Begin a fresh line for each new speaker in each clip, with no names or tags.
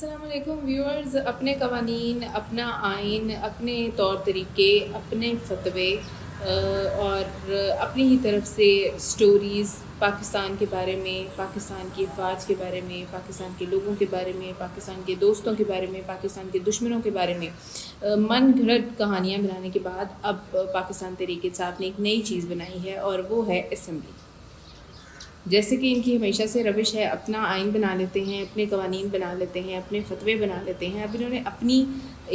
السلام علیکم ویورز. اپنے قوانین، اپنا آئین، اپنے طور طریقے، اپنے فتوے اور اپنی ہی طرف سے سٹوریز پاکستان کے بارے میں، پاکستان کی افواج کے بارے میں، پاکستان کے لوگوں کے بارے میں، پاکستان کے دوستوں کے بارے میں، پاکستان کے دشمنوں کے بارے میں من گھڑت کہانیاں بنانے کے بعد اب پاکستان تحریک انصاف نے ایک نئی چیز بنائی ہے اور وہ ہے اسمبلی. جیسے کہ ان کی ہمیشہ سے روش ہے، اپنا آئین بنا لیتے ہیں، اپنے قوانین بنا لیتے ہیں، اپنے فتوے بنا لیتے ہیں. اب انہوں نے اپنی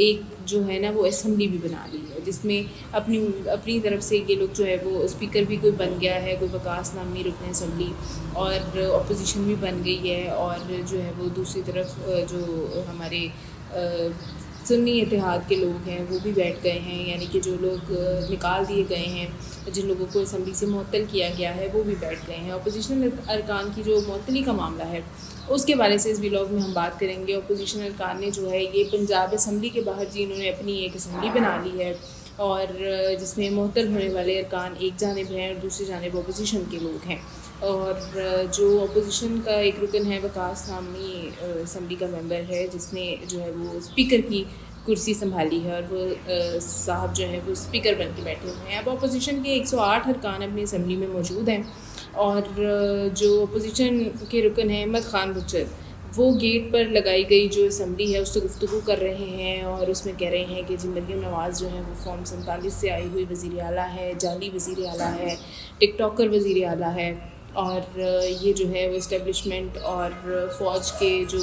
ایک جو ہے نا وہ اسمبلی بھی بنا لی ہے، جس میں اپنی طرف سے یہ لوگ جو ہے وہ اسپیکر بھی کوئی بن گیا ہے، کوئی وقاص نامی رکن اسمبلی، اور اپوزیشن بھی بن گئی ہے، اور جو ہے وہ دوسری طرف جو ہمارے سنی اتحاد کے لوگ ہیں وہ بھی بیٹھ گئے ہیں، یعنی کہ جو لوگ نکال دیے گئے ہیں، جن لوگوں کو اسمبلی سے معطل کیا گیا ہے وہ بھی بیٹھ گئے ہیں. اپوزیشنل ارکان کی جو معطلی کا معاملہ ہے اس کے بارے سے اس ولاگ میں ہم بات کریں گے. اپوزیشن ارکان نے جو ہے یہ پنجاب اسمبلی کے باہر جی انہوں نے اپنی ایک اسمبلی بنا لی ہے، اور جس میں معطل ہونے والے ارکان ایک جانب ہیں اور دوسری جانب اپوزیشن کے لوگ ہیں. اور جو اپوزیشن کا ایک رکن ہے وقاص نامی اسمبلی کا ممبر ہے، جس نے جو ہے وہ اسپیکر کی کرسی سنبھالی ہے، اور وہ صاحب جو ہے وہ اسپیکر بن کے بیٹھے ہوئے ہیں. اب اپوزیشن کے 108 ارکان اپنی اسمبلی میں موجود ہیں، اور جو اپوزیشن کے رکن ہیں احمد خان بچر، وہ گیٹ پر لگائی گئی جو اسمبلی ہے اس سے گفتگو کر رہے ہیں، اور اس میں کہہ رہے ہیں کہ جی مریم نواز جو ہے وہ فارم 47 سے آئی ہوئی وزیر اعلیٰ ہے، جعلی وزیر اعلیٰ ہے، ٹک ٹاکر وزیر اعلیٰ ہے، اور یہ جو ہے وہ اسٹیبلشمنٹ اور فوج کے جو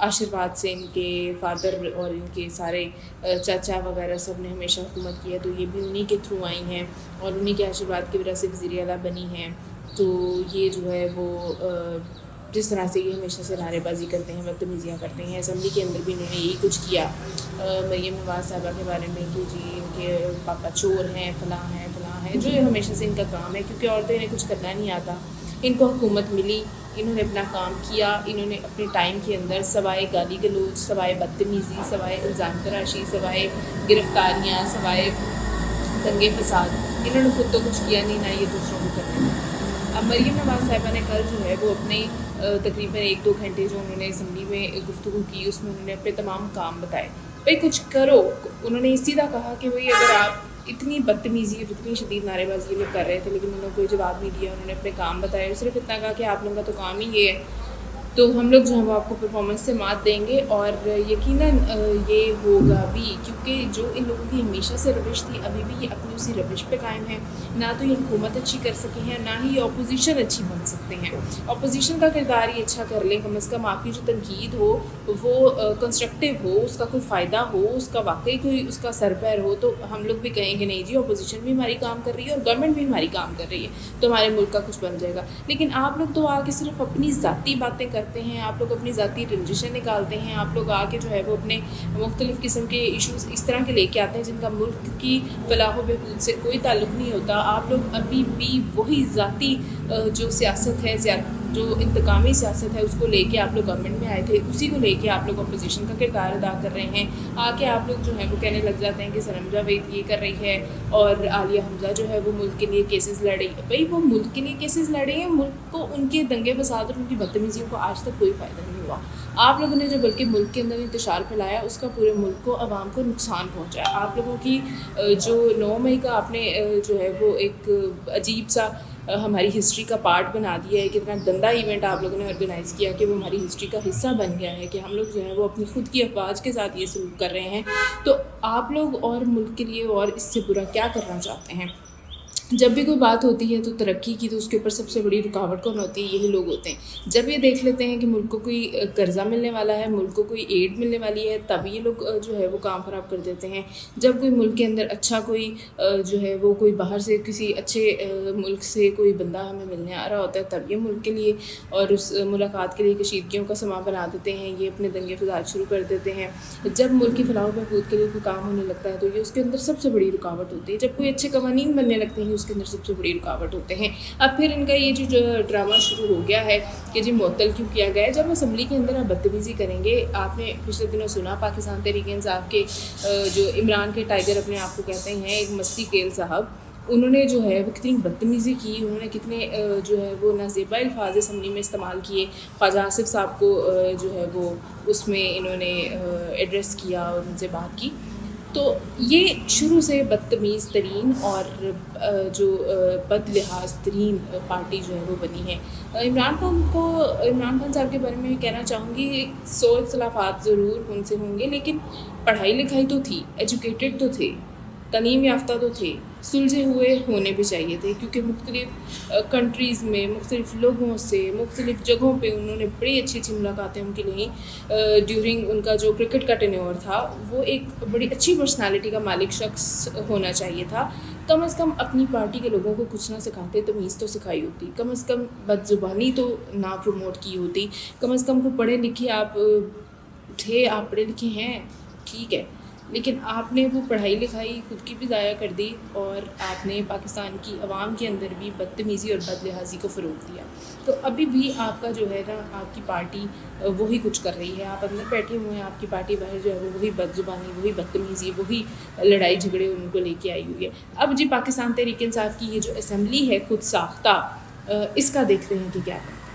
آشرواد سے ان کے فادر اور ان کے سارے چاچا وغیرہ سب نے ہمیشہ حکومت کی ہے، تو یہ بھی انہی کے تھرو آئی ہیں اور انہی کے آشرواد کی وجہ سے وزیر اعلیٰ بنی ہیں. تو یہ جو ہے وہ جس طرح سے یہ ہمیشہ سے نعرے بازی کرتے ہیں، بدتمیزیاں کرتے ہیں، اسمبلی کے اندر بھی انہوں نے یہی کچھ کیا مریم نواز صاحبہ کے بارے میں کہ جی ان کے پاپا چور ہیں، فلاں ہیں، جو ہمیشہ سے ان کا کام ہے، کیونکہ عورتیں انہیں کچھ کرنا نہیں آتا. ان کو حکومت ملی، انہوں نے اپنا کام کیا، انہوں نے اپنے ٹائم کے اندر سوائے گالی گلوچ، سوائے بدتمیزی، سوائے الزام تراشی، سوائے گرفتاریاں، سوائے دنگے فساد، انہوں نے خود تو کچھ کیا نہیں، نہ یہ دوسروں کو کرنے دیا. اب مریم نواز صاحبہ نے کل جو ہے وہ اپنے تقریباً 1-2 گھنٹے جو انہوں نے اسمبلی میں گفتگو کی، اس میں انہوں نے اپنے تمام کام بتائے. بھائی کچھ کرو. انہوں نے سیدھا کہا کہ بھائی اگر آپ اتنی بدتمیزی اور اتنی شدید نعرے بازی لوگ کر رہے تھے لیکن انہوں نے کوئی جواب نہیں دیا، انہوں نے اپنے کام بتائے، صرف اتنا کہا کہ آپ لوگوں کا تو کام ہی یہ ہے، تو ہم لوگ جو ہے وہ آپ کو پرفارمنس سے مات دیں گے. اور یقیناً یہ ہوگا بھی، کیونکہ جو ان لوگوں کی ہمیشہ سے روش تھی ابھی بھی یہ اپنی اسی روش پہ قائم ہیں. نہ تو یہ حکومت اچھی کر سکے ہیں، نہ ہی یہ اپوزیشن اچھی بن سکتے ہیں. اپوزیشن کا کردار یہ اچھا کر لیں، کم از کم آپ کی جو تنقید ہو وہ کنسٹرکٹیو ہو، اس کا کوئی فائدہ ہو، اس کا واقعی کوئی اس کا سر پیر ہو، تو ہم لوگ بھی کہیں گے نہیں جی اپوزیشن بھی ہماری کام کر رہی ہے اور گورنمنٹ بھی ہماری کام کر رہی ہے، تو ہمارے ملک کا کچھ بن جائے گا. لیکن آپ لوگ تو آ کے صرف اپنی ذاتی باتیں کرتے ہیں، آپ لوگ اپنی ذاتی رنجشیں نکالتے ہیں، آپ لوگ آ کے جو ہے وہ اپنے مختلف قسم کے ایشوز اس طرح کے لے کے آتے ہیں جن کا ملک کی فلاح و بہبود سے کوئی تعلق نہیں ہوتا. آپ لوگ ابھی بھی وہی ذاتی جو سیاست ہے، جو انتقامی سیاست ہے، اس کو لے کے آپ لوگ گورنمنٹ میں آئے تھے، اسی کو لے کے آپ لوگ اپوزیشن کا کردار ادا کر رہے ہیں. آ کے آپ لوگ جو ہے وہ کہنے لگ جاتے ہیں کہ سنم جاوید یہ کر رہی ہے اور عالیہ حمزہ جو ہے وہ ملک کے لیے کیسز لڑ رہی ہے. بھائی وہ ملک کے لیے کیسز لڑ رہے ہیں، ملک کو ان کے دنگے فساد اور ان کی بدتمیزیوں کو آج تک کوئی فائدہ نہیں ہوا. آپ لوگوں نے جو بلکہ ملک کے اندر انتشار پھیلایا اس کا پورے ملک کو، عوام کو نقصان پہنچا ہے. آپ لوگوں کی جو 9 مئی کا آپ نے جو ہے وہ ایک عجیب سا ہماری ہسٹری کا پارٹ بنا دیا ہے، کتنا گندا ایونٹ آپ لوگوں نے آرگنائز کیا کہ وہ ہماری ہسٹری کا حصہ بن گیا ہے کہ ہم لوگ جو ہے وہ اپنی خود کی افواج کے ساتھ یہ سلوک کر رہے ہیں. تو آپ لوگ اور ملک کے لیے اور اس سے برا کیا کرنا چاہتے ہیں؟ جب بھی کوئی بات ہوتی ہے تو ترقی کی، تو اس کے اوپر سب سے بڑی رکاوٹ کون ہوتی ہے؟ یہی لوگ ہوتے ہیں. جب یہ دیکھ لیتے ہیں کہ ملک کو کوئی قرضہ ملنے والا ہے، ملک کو کوئی ایڈ ملنے والی ہے، تب یہ لوگ جو ہے وہ کام خراب کر دیتے ہیں. جب کوئی ملک کے اندر اچھا کوئی جو ہے وہ کوئی باہر سے کسی اچھے ملک سے کوئی بندہ ہمیں ملنے آ رہا ہوتا ہے، تب یہ ملک کے لیے اور اس ملاقات کے لیے کشیدگیوں کا سامان بنا دیتے ہیں، یہ اپنے دنگے فساد شروع کر دیتے ہیں. جب ملک کی فلاح و بہبود کے لیے کوئی کام ہونے لگتا ہے تو یہ اس کے اندر سب سے بڑی رکاوٹ ہوتی ہے. جب کوئی اچھے قوانین بننے لگتے ہیں اس کے اندر سب سے بڑی رکاوٹ ہوتے ہیں. اب پھر ان کا یہ جو ڈرامہ شروع ہو گیا ہے کہ جی معطل کیوں کیا گیا ہے. جب اسمبلی کے اندر آپ بدتمیزی کریں گے، آپ نے پچھلے دنوں سنا پاکستان تحریک انصاف کے جو عمران کے ٹائیگر اپنے آپ کو کہتے ہیں، ایک مستی کیل صاحب، انہوں نے جو ہے وہ کتنی بدتمیزی کی، انہوں نے کتنے جو ہے وہ نازیبا الفاظ اسمبلی میں استعمال کیے. خواجہ آصف صاحب کو جو ہے وہ اس میں انہوں نے ایڈریس کیا اور ان سے بات کی. تو یہ شروع سے بدتمیز ترین اور جو بد لحاظ ترین پارٹی جو ہے وہ بنی ہے. عمران خان صاحب کے بارے میں کہنا چاہوں گی 100 اختلافات ضرور ان سے ہوں گے، لیکن پڑھائی لکھائی تو تھی، ایجوکیٹڈ تو تھے، تعلیم یافتہ تو تھے، سلجھے ہوئے ہونے بھی چاہیے تھے، کیونکہ مختلف کنٹریز میں مختلف لوگوں سے مختلف جگہوں پہ انہوں نے بڑی اچھی اچھی ملاقاتیں ان کی لیں. ڈیورنگ ان کا جو کرکٹ کا ٹینیور تھا وہ ایک بڑی اچھی پرسنالٹی کا مالک شخص ہونا چاہیے تھا. کم از کم اپنی پارٹی کے لوگوں کو کچھ نہ سکھاتے، تمیز تو سکھائی ہوتی، کم از کم بد زبانی تو نہ پروموٹ کی ہوتی، کم از کم کو پڑھے لکھے آپ تھے، آپ پڑھے لکھے ہیں ٹھیک ہے، لیکن آپ نے وہ پڑھائی لکھائی خود کی بھی ضائع کر دی اور آپ نے پاکستان کی عوام کے اندر بھی بدتمیزی اور بد لحاظی کو فروغ دیا. تو ابھی بھی آپ کا جو ہے نا آپ کی پارٹی وہی کچھ کر رہی ہے، آپ اندر بیٹھے ہوئے ہیں، آپ کی پارٹی باہر جو ہے وہ وہی بد زبانی، وہی بدتمیزی، وہی لڑائی جھگڑے ان کو لے کے آئی ہوئی ہے. اب جی پاکستان تحریک انصاف کی یہ جو اسمبلی ہے خود ساختہ، اس کا دیکھتے ہیں کہ کیا ہے.